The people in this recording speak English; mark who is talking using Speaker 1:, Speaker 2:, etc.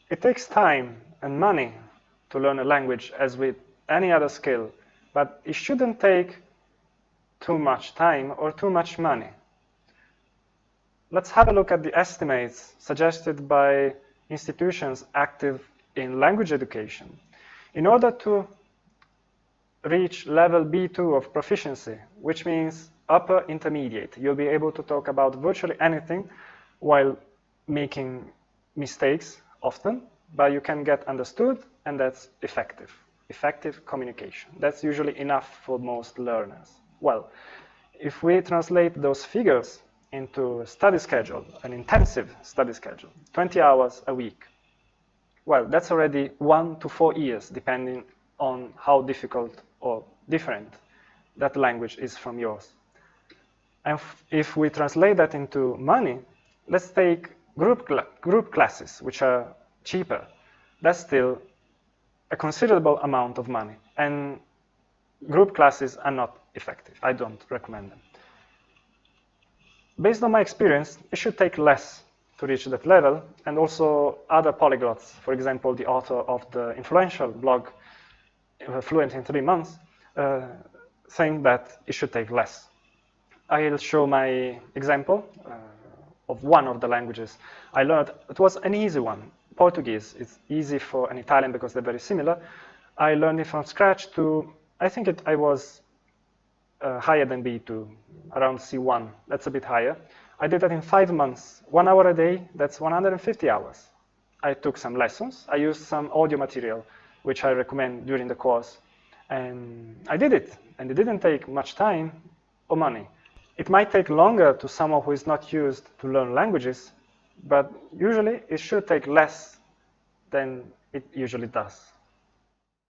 Speaker 1: It takes time and money to learn a language as with any other skill, but it shouldn't take too much time or too much money. Let's have a look at the estimates suggested by institutions active in language education. In order to reach level B2 of proficiency, which means upper intermediate, you'll be able to talk about virtually anything while making mistakes often, but you can get understood, and that's effective. Effective communication. That's usually enough for most learners. Well, if we translate those figures into a study schedule, an intensive study schedule, 20 hours a week, well, that's already 1 to 4 years, depending on how difficult or different that language is from yours. And if we translate that into money, let's take group classes, which are cheaper. That's still a considerable amount of money. And group classes are not effective. I don't recommend them. Based on my experience, it should take less to reach that level, and also other polyglots, for example, the author of the influential blog, Fluent in 3 months, saying that it should take less. I'll show my example of one of the languages I learned. It was an easy one, Portuguese. It's easy for an Italian because they're very similar. I learned it from scratch to, I think I was higher than B2, around C1. That's a bit higher. I did that in 5 months, 1 hour a day. That's 150 hours. I took some lessons. I used some audio material, which I recommend during the course. And I did it. And it didn't take much time or money. It might take longer to someone who is not used to learn languages, but usually it should take less than it usually does.